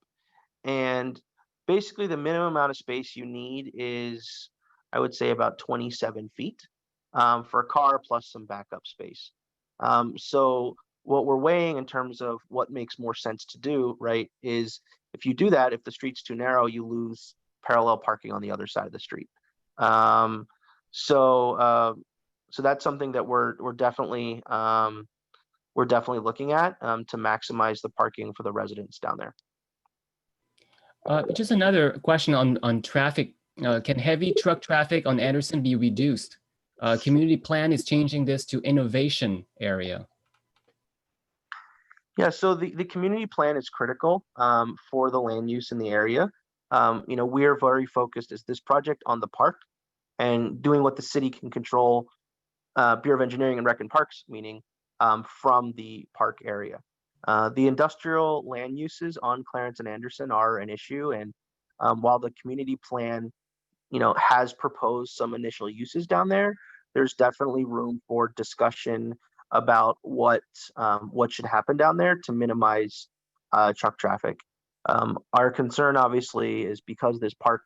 And basically the minimum amount of space you need is, I would say, about 27 feet for a car plus some backup space. So what we're weighing in terms of what makes more sense to do, right, is if you do that, if the street's too narrow, you lose parallel parking on the other side of the street. So that's something that we're definitely looking at to maximize the parking for the residents down there. Just another question on traffic. Can heavy truck traffic on Anderson be reduced? Community plan is changing this to innovation area. Yeah, so the community plan is critical for the land use in the area. We are very focused as this project on the park and doing what the city can control, Bureau of Engineering and Rec and Parks, meaning from the park area. The industrial land uses on Clarence and Anderson are an issue, and while the community plan, has proposed some initial uses down there, there's definitely room for discussion about what should happen down there to minimize truck traffic. Our concern, obviously, is because this park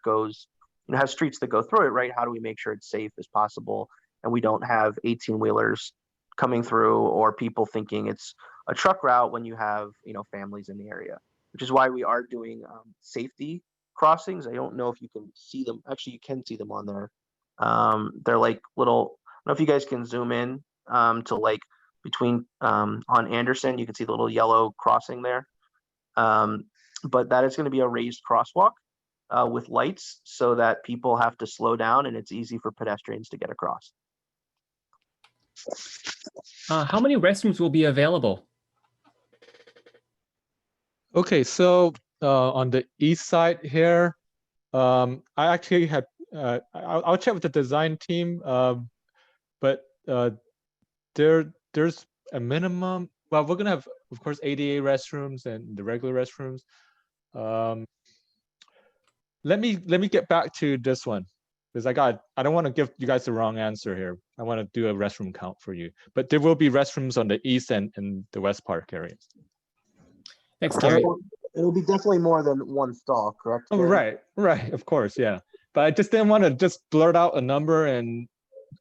has streets that go through it, right? How do we make sure it's safe as possible and we don't have 18-wheelers coming through or people thinking it's a truck route when you have families in the area, which is why we are doing safety crossings. I don't know if you can see them. Actually, you can see them on there. They're like little, I don't know if you guys can zoom in to like between on Anderson, you can see the little yellow crossing there. But that is going to be a raised crosswalk with lights so that people have to slow down and it's easy for pedestrians to get across. How many restrooms will be available? Okay, so on the east side here, I actually had, I'll check with the design team, but there's a minimum. Well, we're gonna have, of course, ADA restrooms and the regular restrooms. Let me get back to this one because I don't want to give you guys the wrong answer here. I want to do a restroom count for you, but there will be restrooms on the east and the west park areas. Thanks, Gary. It'll be definitely more than one stall, correct? Oh, right, of course, yeah. But I just didn't want to just blurt out a number and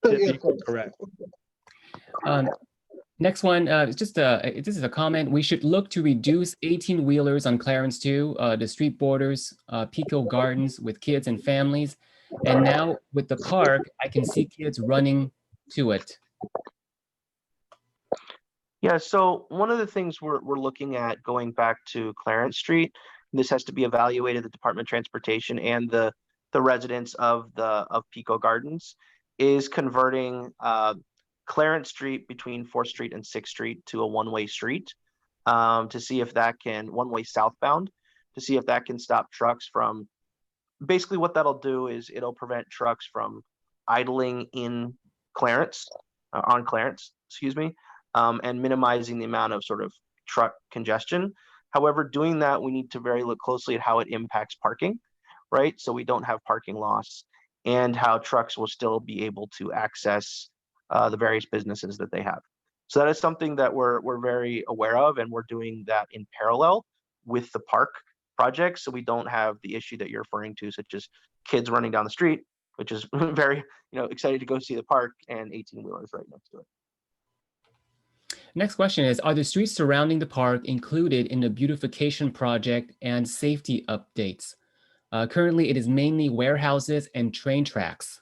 get people correct. Next one, it's just this is a comment. We should look to reduce 18-wheelers on Clarence too, the street borders, Pico Gardens with kids and families. And now with the park, I can see kids running to it. Yeah, so one of the things we're looking at going back to Clarence Street, this has to be evaluated the Department of Transportation and the residents of Pico Gardens, is converting Clarence Street between 4th Street and 6th Street to a one-way street to see if that can, one-way southbound, to see if that can stop trucks from, basically what that'll do is it'll prevent trucks from idling in Clarence, on Clarence, excuse me, and minimizing the amount of sort of truck congestion. However, doing that, we need to very look closely at how it impacts parking, right? So we don't have parking loss and how trucks will still be able to access the various businesses that they have. So that is something that we're very aware of, and we're doing that in parallel with the park project. So we don't have the issue that you're referring to, such as kids running down the street, which is very, excited to go see the park, and 18-wheelers right next to it. Next question is, are the streets surrounding the park included in the beautification project and safety updates? Currently, it is mainly warehouses and train tracks.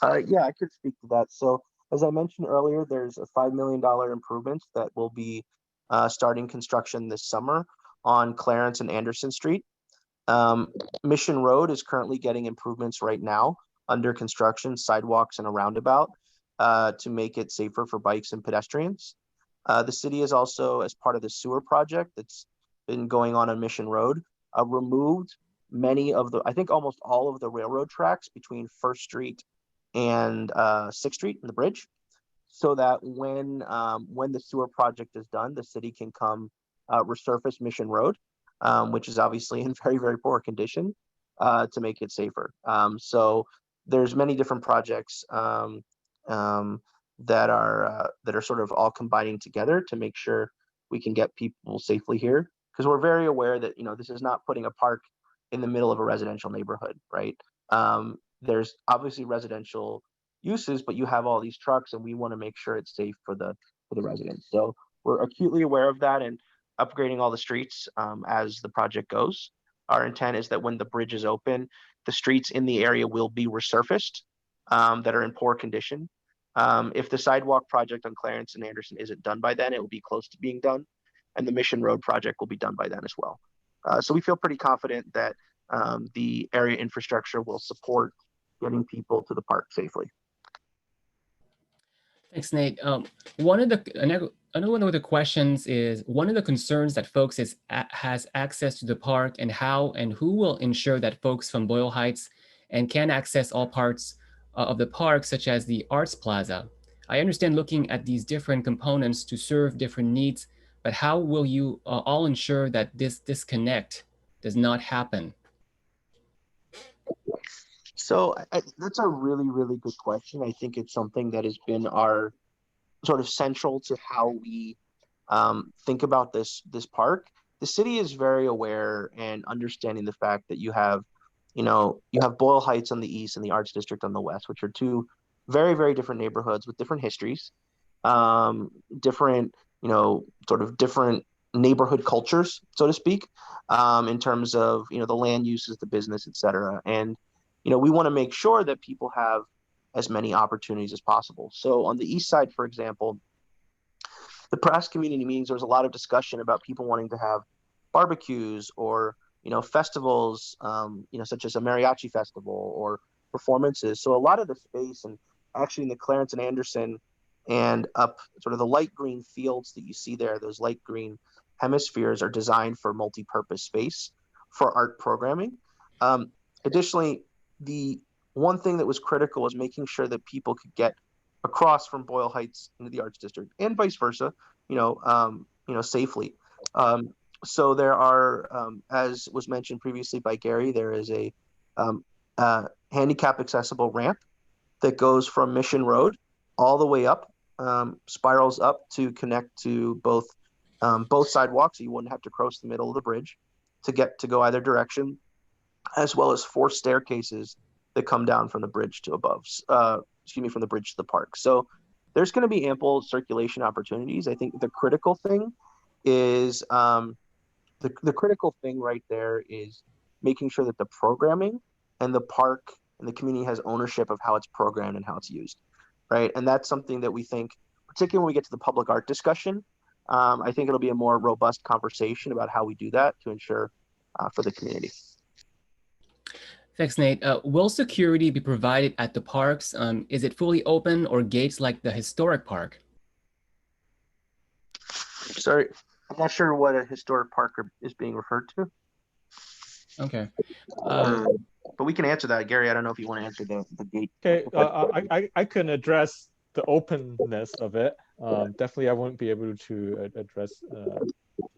Yeah, I could speak to that. So as I mentioned earlier, there's a $5 million improvement that will be starting construction this summer on Clarence and Anderson Street. Mission Road is currently getting improvements right now under construction, sidewalks and a roundabout to make it safer for bikes and pedestrians. The city is also, as part of the sewer project that's been going on Mission Road, removed many of the, I think almost all of the railroad tracks between 1st Street and 6th Street and the bridge, so that when the sewer project is done, the city can come resurface Mission Road, which is obviously in very, very poor condition, to make it safer. So there's many different projects that are sort of all combining together to make sure we can get people safely here, because we're very aware that this is not putting a park in the middle of a residential neighborhood, right? There's obviously residential uses, but you have all these trucks, and we want to make sure it's safe for the residents. So we're acutely aware of that and upgrading all the streets as the project goes. Our intent is that when the bridge is open, the streets in the area will be resurfaced that are in poor condition. If the sidewalk project on Clarence and Anderson isn't done by then, it will be close to being done, and the Mission Road project will be done by then as well. So we feel pretty confident that the area infrastructure will support getting people to the park safely. Thanks, Nate. Another one of the questions is, one of the concerns that folks has access to the park, and how and who will ensure that folks from Boyle Heights and can access all parts of the park, such as the Arts Plaza. I understand looking at these different components to serve different needs, but how will you all ensure that this disconnect does not happen? So that's a really, really good question. I think it's something that has been our sort of central to how we think about this park. The city is very aware and understanding the fact that you have Boyle Heights on the east and the Arts District on the west, which are two very, very different neighborhoods with different histories, different neighborhood cultures, so to speak, in terms of the land uses, the business, et cetera. And we want to make sure that people have as many opportunities as possible. So on the east side, for example, the press community meetings, there was a lot of discussion about people wanting to have barbecues or festivals, such as a mariachi festival or performances. So a lot of the space, and actually in the Clarence and Anderson and up sort of the light green fields that you see there, those light green hemispheres are designed for multi-purpose space for art programming. Additionally, the one thing that was critical was making sure that people could get across from Boyle Heights into the Arts District and vice versa, safely. So there are, as was mentioned previously by Gary, there is a handicap accessible ramp that goes from Mission Road all the way up, spirals up to connect to both sidewalks. So you wouldn't have to cross the middle of the bridge to go either direction, as well as 4 staircases that come down from the bridge to above, from the bridge to the park. So there's going to be ample circulation opportunities. I think the critical thing is the critical thing right there is making sure that the programming and the park and the community has ownership of how it's programmed and how it's used, right? And that's something that we think, particularly when we get to the public art discussion, I think it'll be a more robust conversation about how we do that to ensure for the community. Thanks, Nate. Will security be provided at the parks? Is it fully open or gates like the historic park? Sorry, I'm not sure what a historic park is being referred to. Okay. But we can answer that. Gary, I don't know if you want to answer the gate. Okay, I can address the openness of it. Definitely, I won't be able to address the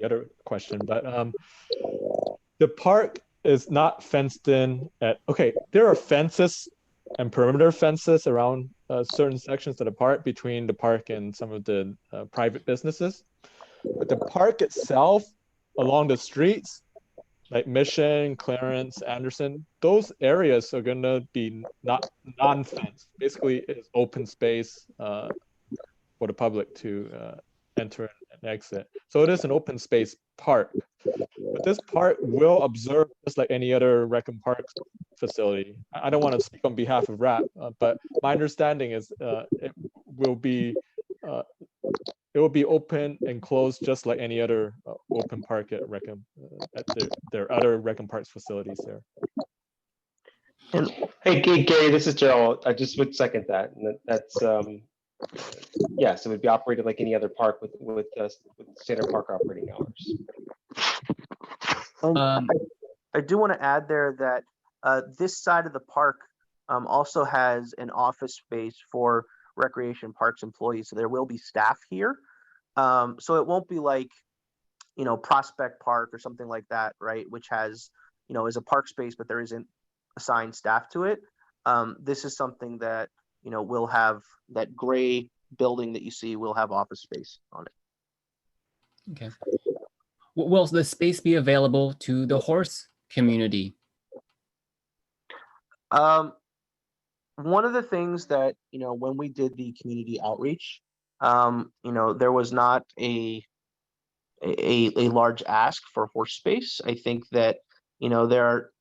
other question, but the park is not fenced in okay, there are fences and perimeter fences around certain sections of the park between the park and some of the private businesses. But the park itself, along the streets, like Mission, Clarence, Anderson, those areas are going to be not non-fenced. Basically, it's open space for the public to enter and exit. So it is an open space park. But this park will observe just like any other rec and park facility. I don't want to speak on behalf of RAP, but my understanding is it will be open and closed just like any other open park at their other rec and parks facilities there. And hey, Gary, this is Gerald. I just would second that. And that's yes, it would be operated like any other park with standard park operating hours. I do want to add there that this side of the park also has an office space for recreation parks employees. So there will be staff here. So it won't be like, Prospect Park or something like that, right? Which has, is a park space, but there isn't assigned staff to it. This is something that, will have that gray building that you see will have office space on it. Okay. Will the space be available to the horse community? One of the things that, when we did the community outreach, there was not a large ask for horse space. I think that, there are,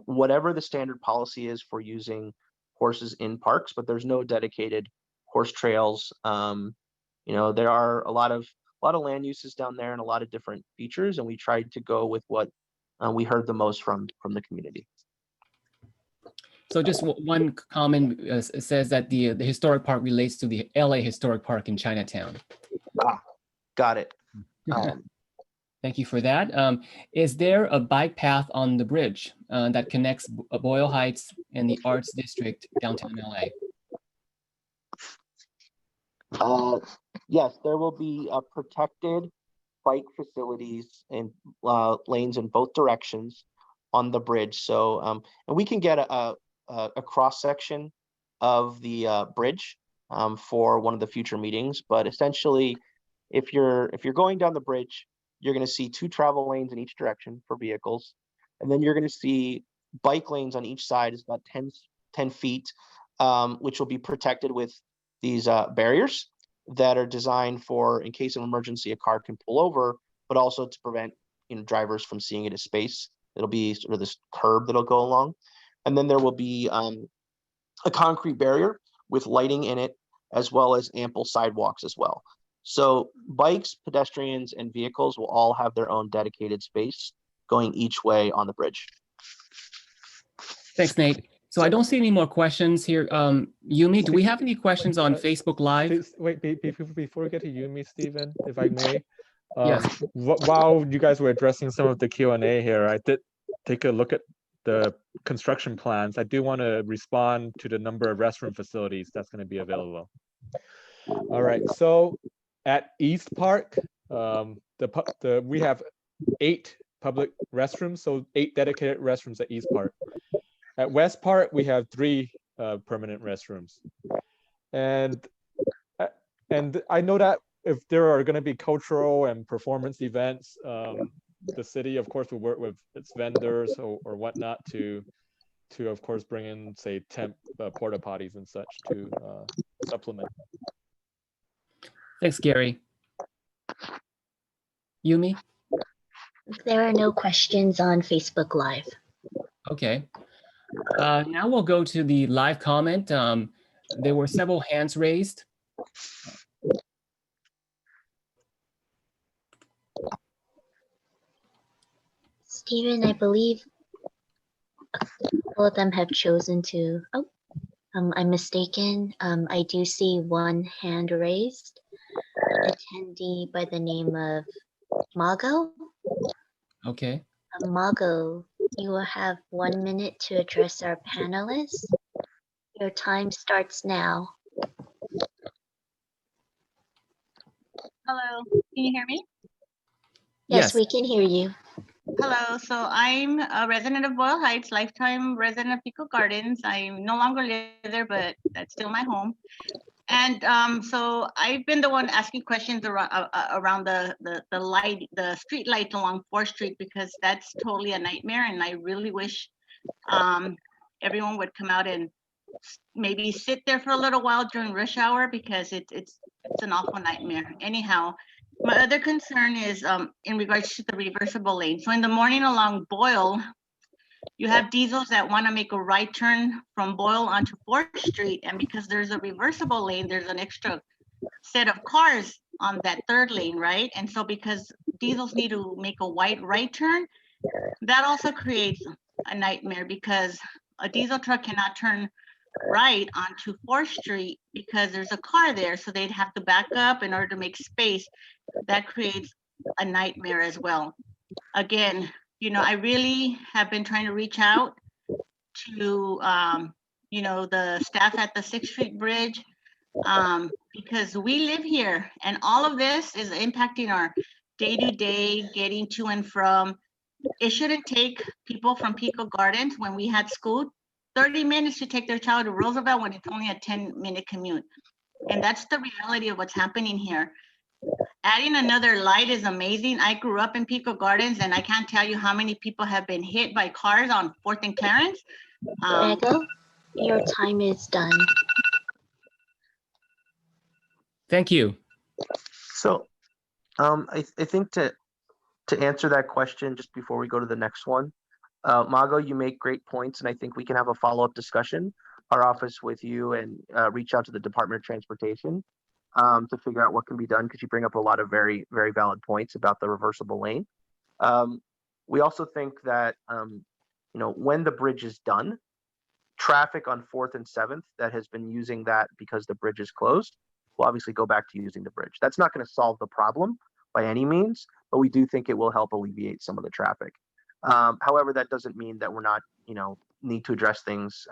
whatever the standard policy is for using horses in parks, but there's no dedicated horse trails. There are a lot of land uses down there and a lot of different features, and we tried to go with what we heard the most from the community. So just one comment says that the historic park relates to the LA Historic Park in Chinatown. Got it. Thank you for that. Is there a bike path on the bridge that connects Boyle Heights and the Arts District downtown LA? Yes, there will be protected bike facilities and lanes in both directions on the bridge. So, and we can get a cross section of the bridge for one of the future meetings. But essentially, if you're going down the bridge, you're going to see 2 travel lanes in each direction for vehicles, and then you're going to see bike lanes on each side. Is about 10 feet, which will be protected with these barriers that are designed for, in case of emergency, a car can pull over, but also to prevent drivers from seeing it as space. It'll be sort of this curb that'll go along. And then there will be a concrete barrier with lighting in it, as well as ample sidewalks as well. So bikes, pedestrians, and vehicles will all have their own dedicated space going each way on the bridge. Thanks, Nate. So I don't see any more questions here. Yumi, do we have any questions on Facebook Live? Wait, before we get to Yumi, Stephen, if I may. Yes. While you guys were addressing some of the Q&A here, I did take a look at the construction plans. I do want to respond to the number of restroom facilities that's going to be available. All right, so at East Park, we have 8 public restrooms, so 8 dedicated restrooms at East Park. At West Park, we have 3 permanent restrooms. And I know that if there are going to be cultural and performance events, the city, of course, will work with its vendors or whatnot to of course, bring in, say, temp porta potties and such to supplement. Thanks, Gary. Yumi? There are no questions on Facebook Live. Okay. Now we'll go to the live comment. There were several hands raised. Stephen, I believe all of them have chosen to. Oh, I'm mistaken. I do see one hand raised. Attendee by the name of Mago. Okay. Mago, you will have 1 minute to address our panelists. Your time starts now. Hello, can you hear me? Yes, Yes. we can hear you. Hello, so I'm a resident of Boyle Heights, lifetime resident of Pico Gardens. I no longer live there, but that's still my home. And so I've been the one asking questions around the light, the street light along 4th Street, because that's totally a nightmare. And I really wish everyone would come out and maybe sit there for a little while during rush hour, because it's an awful nightmare. Anyhow, my other concern is in regards to the reversible lane. So in the morning along Boyle, you have diesels that want to make a right turn from Boyle onto 4th Street. And because there's a reversible lane, there's an extra set of cars on that 3rd lane, right? And so because diesels need to make a wide right turn, that also creates a nightmare, because a diesel truck cannot turn right onto 4th Street because there's a car there. So they'd have to back up in order to make space. That creates a nightmare as well. Again, you know, I really have been trying to reach out to, you know, the staff at the 6th Street Bridge, because we live here and all of this is impacting our day-to-day getting to and from. It shouldn't take people from Pico Gardens when we had school 30 minutes to take their child to Roosevelt when it's only a 10-minute commute. And that's the reality of what's happening here. Adding another light is amazing. I grew up in Pico Gardens and I can't tell you how many people have been hit by cars on 4th and Clarence. Mago, your time is done. Thank you. So, I think to answer that question, just before we go to the next one, Mago, you make great points, and I think we can have a follow-up discussion, our office with you, and reach out to the Department of Transportation to figure out what can be done, because you bring up a lot of very, very valid points about the reversible lane. We also think that, you know, when the bridge is done, traffic on 4th and 7th that has been using that because the bridge is closed will obviously go back to using the bridge. That's not going to solve the problem by any means, but we do think it will help alleviate some of the traffic. However, that doesn't mean that we're not, you know, need to address things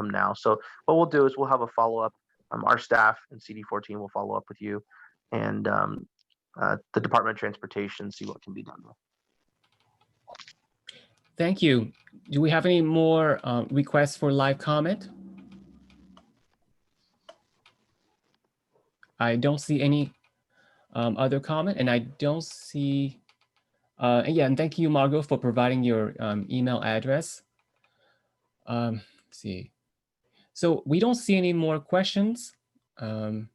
now. So what we'll do is we'll have a follow-up. Our staff and CD14 will follow up with you and the Department of Transportation, see what can be done. Thank you. Do we have any more requests for live comment? I don't see any other comment, and I don't see. Yeah, and thank you, Margot, for providing your email address. Let's see. So we don't see any more questions. And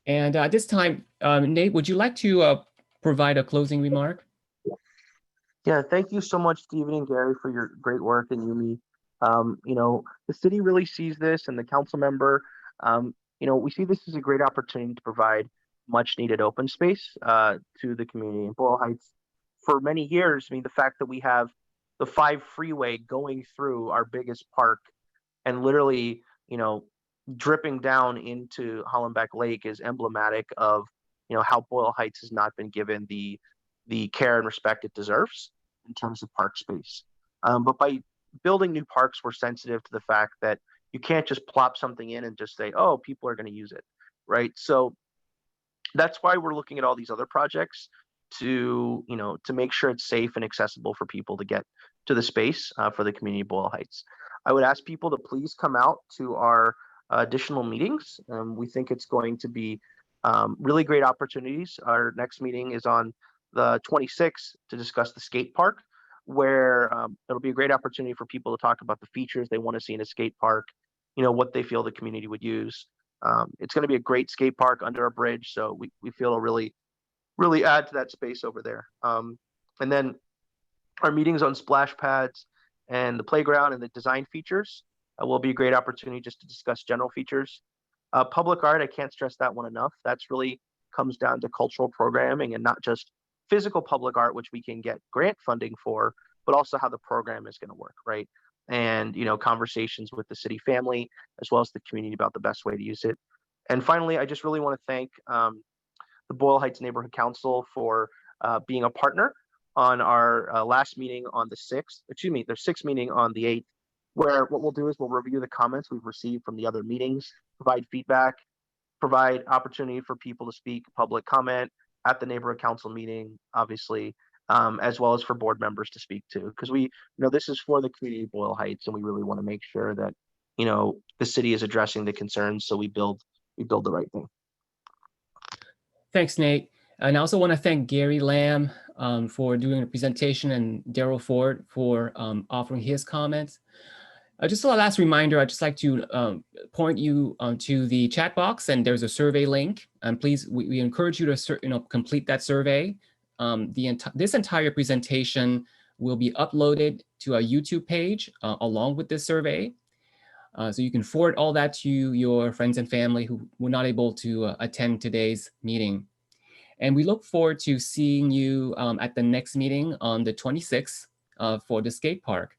at this time, Nate, would you like to provide a closing remark? Yeah, thank you so much, Stephen and Gary, for your great work, and Yumi. You know, the city really sees this, and the council member, you know, we see this as a great opportunity to provide much needed open space to the community in Boyle Heights. For many years, I mean, the fact that we have the 5 freeway going through our biggest park and literally, you know, dripping down into Hollenbeck Lake is emblematic of, you know, how Boyle Heights has not been given the care and respect it deserves in terms of park space. But by building new parks, we're sensitive to the fact that you can't just plop something in and just say, oh, people are going to use it, right? So that's why we're looking at all these other projects to, you know, to make sure it's safe and accessible for people to get to the space for the community of Boyle Heights. I would ask people to please come out to our additional meetings. We think it's going to be really great opportunities. Our next meeting is on the 26th to discuss the skate park, where it'll be a great opportunity for people to talk about the features they want to see in a skate park, you know, what they feel the community would use. It's going to be a great skate park under a bridge, so we feel it'll really add to that space over there. And then our meetings on splash pads and the playground and the design features will be a great opportunity just to discuss general features. Public art, I can't stress that one enough. That's really comes down to cultural programming and not just physical public art, which we can get grant funding for, but also how the program is going to work, right? And, you know, conversations with the city family as well as the community about the best way to use it. And finally, I just really want to thank the Boyle Heights Neighborhood Council for being a partner on our last meeting on the 6th, their 6th meeting on the 8th, where what we'll do is we'll review the comments we've received from the other meetings, provide feedback, provide opportunity for people to speak, public comment at the neighborhood council meeting, obviously, as well as for board members to speak to, because we, you know, this is for the community of Boyle Heights, and we really want to make sure that, you know, the city is addressing the concerns, so we build the right thing. Thanks, Nate. And I also want to thank Gary Lamb for doing the presentation and Daryl Ford for offering his comments. Just a last reminder, I'd just like to point you to the chat box, and there's a survey link. And please, we encourage you to complete that survey. This entire presentation will be uploaded to a YouTube page along with this survey. So you can forward all that to your friends and family who were not able to attend today's meeting. And we look forward to seeing you at the next meeting on the 26th for the skate park.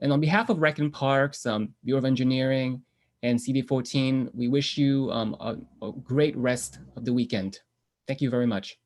And on behalf of Rec and Parks, Bureau of Engineering, and CD14, we wish you a great rest of the weekend. Thank you very much.